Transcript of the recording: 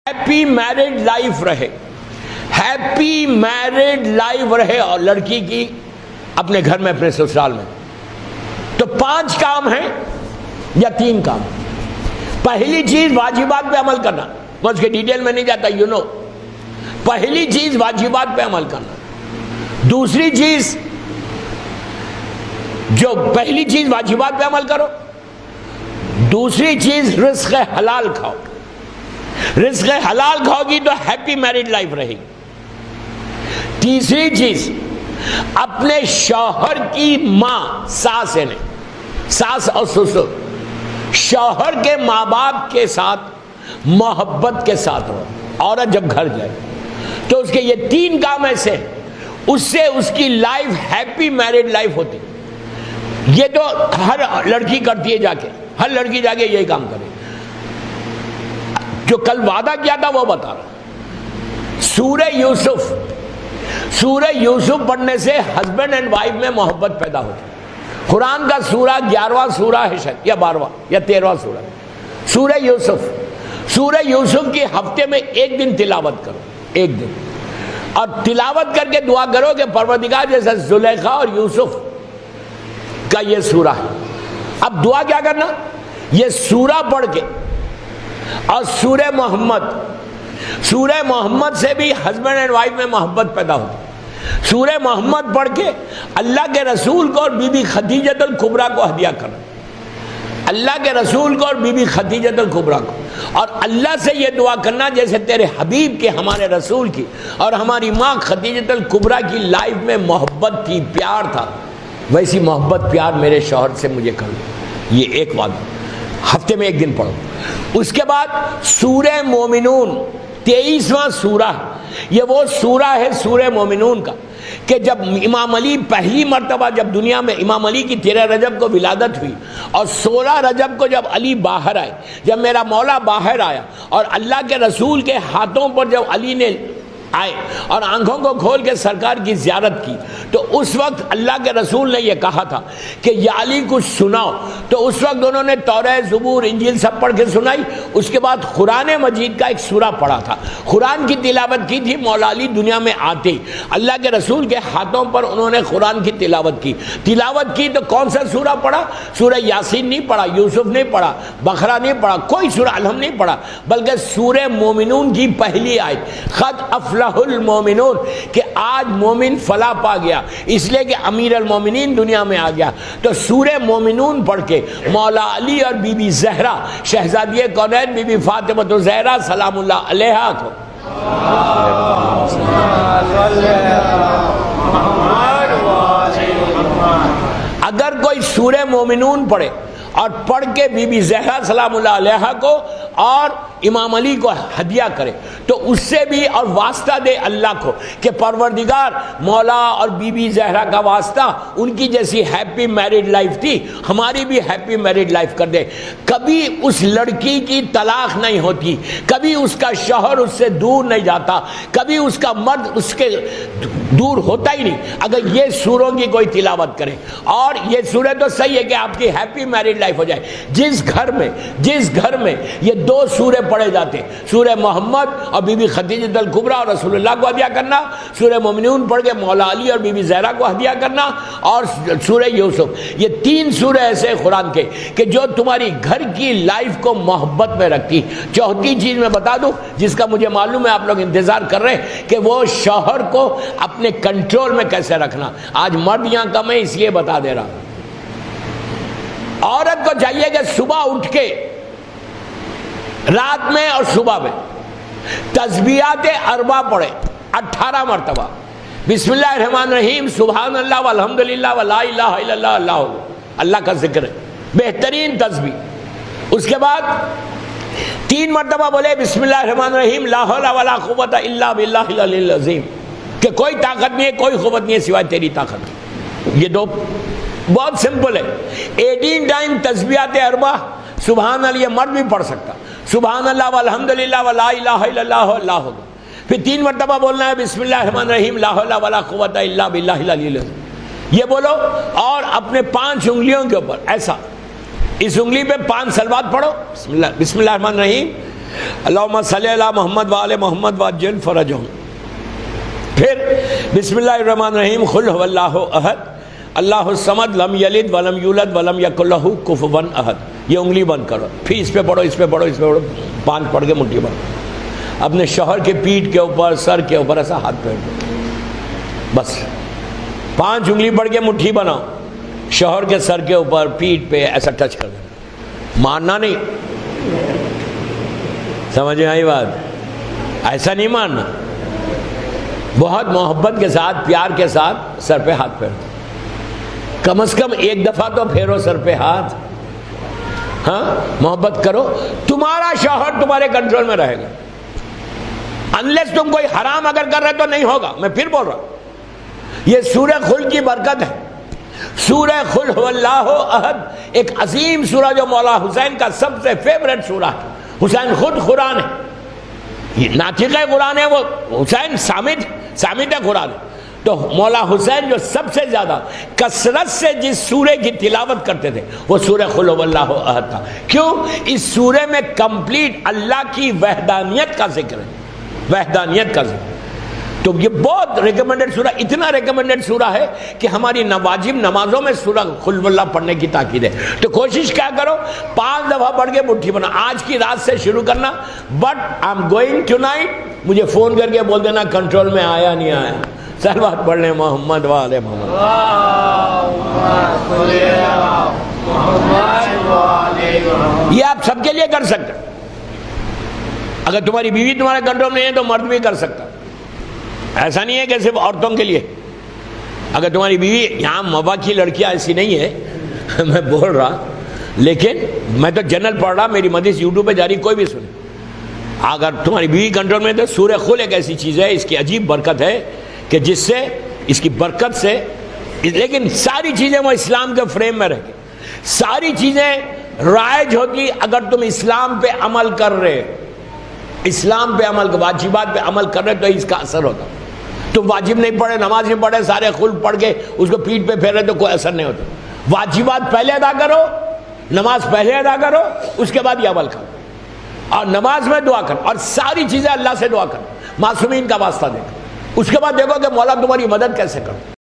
Happy married life رہے، happy married life رہے اور لڑکی کی اپنے گھر میں، اپنے سسرال میں. تو 5 کام ہیں یا 3 کام. پہلی چیز واجبات پہ عمل کرنا، میں اس کے ڈیٹیل میں نہیں جاتا، پہلی چیز واجبات پہ عمل کرنا. دوسری چیز، جو پہلی چیز واجبات پہ عمل کرو، دوسری چیز رزق حلال کھاؤ. رزق حلال کھاؤ گی تو ہیپی میرڈ لائف رہے گی. تیسری چیز، اپنے شوہر کی ماں، ساس ہے نہیں، ساس اور سسر، شوہر کے ماں باپ کے ساتھ محبت کے ساتھ رہو. عورت جب گھر جائے تو اس کے یہ 3 کام ایسے ہیں، اس سے اس کی لائف ہیپی میرڈ لائف ہوتی. یہ تو ہر لڑکی کرتی ہے، جا کے ہر لڑکی جا کے یہی کام کرے. جو کل وعدہ کیا تھا وہ بتا رہا. سورہ یوسف پڑھنے سے ہسبینڈ اینڈ وائف میں محبت پیدا ہوتی. قرآن کا سورہ 11واں سورہ ہے شاید، یا 12واں یا 13واں سورہ، سورہ یوسف کی ہفتے میں 1 دن تلاوت کرو، 1 دن، اور تلاوت کر کے دعا کرو کہ پروردگار جیسا زلیخا اور یوسف کا یہ سورہ ہے. اب دعا کیا کرنا، یہ سورہ پڑھ کے اور سورہ محمد سے بھی ہسبینڈ اینڈ وائف میں محبت پیدا ہوتی. سورہ محمد پڑھ کے اللہ کے رسول کو اور بی بی خدیجۃ الکبریٰ کو ہدیہ کرنا، اللہ کے رسول کو اور بی بی خدیجۃ الکبریٰ کو، اور اللہ سے یہ دعا کرنا جیسے تیرے حبیب کے، ہمارے رسول کی اور ہماری ماں خدیجۃ الکبریٰ کی لائف میں محبت تھی، پیار تھا، ویسی محبت پیار میرے شوہر سے مجھے کر دو. یہ ایک وعدہ، ہفتے میں 1 دن پڑھو. اس کے بعد سورہ مومنون، 23واں سورہ، یہ وہ سورہ ہے سورہ مومنون کا کہ جب امام علی پہلی مرتبہ جب دنیا میں، امام علی کی 13 رجب کو ولادت ہوئی اور 16 رجب کو جب علی باہر آئے، جب میرا مولا باہر آیا اور اللہ کے رسول کے ہاتھوں پر جب علی نے آئے اور آنکھوں کو کھول کے سرکار کی زیارت کی، تو اس وقت اللہ کے رسول نے یہ کہا تھا کہ یا علی کچھ سناؤ. تو اس وقت انہوں نے تورات، زبور، انجیل سب پڑھ کے سنائی. اس کے بعد قرآن مجید کا ایک سورہ پڑھا تھا، قرآن کی تلاوت کی تھی. مولا علی دنیا میں آتے اللہ کے رسول کے ہاتھوں پر انہوں نے قرآن کی تلاوت کی تو کون سا سورہ پڑھا؟ سورہ یاسین نہیں پڑھا، یوسف نہیں پڑھا، بقرہ نہیں پڑھا، کوئی سورہ الحمد نہیں پڑھا، بلکہ سورہ مومنون کی پہلی آیت، قد افلح المومنون، کہ آج مومن فلاح پا گیا، اس لیے کہ امیر المومنین دنیا میں آ گیا. تو سورہ مومنون پڑھ کے مولا علی اور بی بی زہرا، شہزادی کونین بی بی فاطمہ الزہرا سلام اللہ علیہا کو اگر کوئی سورہ مومنون پڑھے اور پڑھ کے بی بی زہرا سلام اللہ علیہا کو اور امام علی کو ہدیہ کرے تو اس سے بھی، اور واسطہ دے اللہ کو کہ پروردگار مولا اور بی بی زہرا کا واسطہ، ان کی جیسی ہیپی میرڈ لائف تھی ہماری بھی ہیپی میرڈ لائف کر دے. کبھی اس لڑکی کی طلاق نہیں ہوتی، کبھی اس کا شوہر اس سے دور نہیں جاتا، کبھی اس کا مرد اس کے دور ہوتا ہی نہیں اگر یہ سوروں کی کوئی تلاوت کرے. اور یہ سورہ تو صحیح ہے کہ آپ کی ہیپی میرڈ لائف ہو جائے. جس گھر میں یہ 2 سورے پڑھے جاتے، سورہ محمد اور بی بی خدیجۃ الکبریٰ اور رسول اللہ کو ہدیہ کرنا، سورہ مومنون پڑھ کے مولا علی اور بی بی زہرا کو ہدیہ کرنا، اور سورہ یوسف. یہ 3 سورے ایسے قرآن کے کہ جو تمہاری گھر کی لائف کو محبت میں رکھتی. چوتھی چیز میں بتا دوں جس کا مجھے معلوم ہے آپ لوگ انتظار کر رہے ہیں کہ وہ شوہر کو اپنے کنٹرول میں کیسے رکھنا. آج مرد یہاں کم ہے اس لیے بتا دے رہا ہوں. عورت کو چاہیے کہ صبح اٹھ کے، رات میں اور صبح میں تسبیحات 4 پڑھے 18 مرتبہ. بسم اللہ الرحمن الرحیم، سبحان اللہ والحمدللہ ولا الہ الا اللہ، اللہ کا ذکر ہے، بہترین تسبیح. اس کے بعد 3 مرتبہ بولے بسم اللہ الرحمن الرحیم، لا حول ولا قوت الا باللہ العلی العظیم، کہ کوئی طاقت نہیں ہے، کوئی قوت نہیں ہے سوائے تیری طاقت. یہ 2 بہت سمپل ہے. 18 ٹائم تسبیحات 4، سبحان اللہ، یہ مرد بھی پڑھ سکتا، سبحان اللہ والحمدللہ ولا الہ الا اللہ اللہ ہوگا. پھر 3 مرتبہ بولنا ہے بسم اللہ الرحمن الرحیم، لا حول ولا قوت الا باللہ العلی العظیم. یہ بولو، اور اپنے 5 انگلیوں کے اوپر ایسا، اس انگلی پہ 5 صلوات پڑھو. بسم اللہ الرحمن الرحیم، اللہم صلی علی محمد وآل محمد وعجل فرجہم. پھر بسم اللہ الرحمن الرحیم، قل هو اللہ احد اللہ الصمد لم یلد ولم یولد ولم یکن لہ کفوا احد. یہ انگلی بند کرو، پھر اس پہ پڑھو، اس پہ پڑھو، اس پہ پڑھو، 5 پڑھ کے مٹھی بند. اپنے شوہر کے پیٹھ کے اوپر، سر کے اوپر ایسا ہاتھ پھیر دو. بس 5 انگلی پڑھ کے مٹھی بناؤ، شوہر کے سر کے اوپر، پیٹھ پہ ایسا ٹچ کر دو. ماننا نہیں، سمجھ میں آئی بات؟ ایسا نہیں ماننا، بہت محبت کے ساتھ، پیار کے ساتھ سر پہ ہاتھ پھیر دو. کم از کم 1 دفعہ تو پھیرو سر پہ ہاتھ. ہاں، محبت کرو، تمہارا شوہر تمہارے کنٹرول میں رہے گا. انلیس تم کوئی حرام اگر کر رہے تو نہیں ہوگا. میں پھر بول رہا ہوں، یہ سورہ خل کی برکت ہے. سورہ قل هو اللہ احد ایک عظیم سورہ جو مولا حسین کا سب سے فیورٹ سورہ ہے. حسین خود قرآن ہے، یہ ناطق قرآن ہے، وہ حسین سامت ہے قرآن. تو مولا حسین جو سب سے زیادہ کثرت سے جس سورے کی تلاوت کرتے تھے وہ سورہ قل هو اللہ احد تھا. کیوں؟ اس سورے میں کمپلیٹ اللہ کی وحدانیت کا ذکر ہے، وحدانیت کا ذکر. تو یہ بہت ریکمنڈڈ سورہ، اتنا ریکمنڈڈ سورہ ہے کہ ہماری واجب نمازوں میں سورہ قل اللہ پڑھنے کی تاکید ہے. تو کوشش کیا کرو، 5 دفعہ پڑھ کے مٹھی بنا. آج کی رات سے شروع کرنا. But I am going two night, مجھے فون کر کے بول دینا کنٹرول میں آیا نہیں آیا. صلوات پڑھ لیں محمد وآل محمد. یہ آپ سب کے لیے کر سکتے. اگر تمہاری بیوی تمہارے کنٹرول میں ہے تو مرد بھی کر سکتا. ایسا نہیں ہے کہ صرف عورتوں کے لیے. اگر تمہاری بیوی، یہاں موا کی لڑکیاں ایسی نہیں ہے میں بول رہا، لیکن میں تو جنرل پڑھ رہا، میری مدرس یوٹیوب پہ جاری، کوئی بھی سنے. اگر تمہاری بیوی کنٹرول میں ہے تو سورہ قل ایک ایسی چیز ہے، اس کی عجیب برکت ہے کہ جس سے، اس کی برکت سے، لیکن ساری چیزیں وہ اسلام کے فریم میں رہ کے، ساری چیزیں رائج ہوتی اگر تم اسلام پہ عمل کر رہے، اسلام پہ عمل، واجبات پہ عمل کر رہے تو اس کا اثر ہوتا. تم واجب نہیں پڑھے، نماز نہیں پڑھے، سارے قل پڑھ کے اس کو پیٹھ پہ پھیرے تو کوئی اثر نہیں ہوتا. واجبات پہلے ادا کرو، نماز پہلے ادا کرو، اس کے بعد یہ عمل کرو. اور نماز میں دعا کرو، اور ساری چیزیں اللہ سے دعا کرو، معصومین کا واسطہ دے کر. اس کے بعد دیکھو کہ مولا تمہاری مدد کیسے کرو.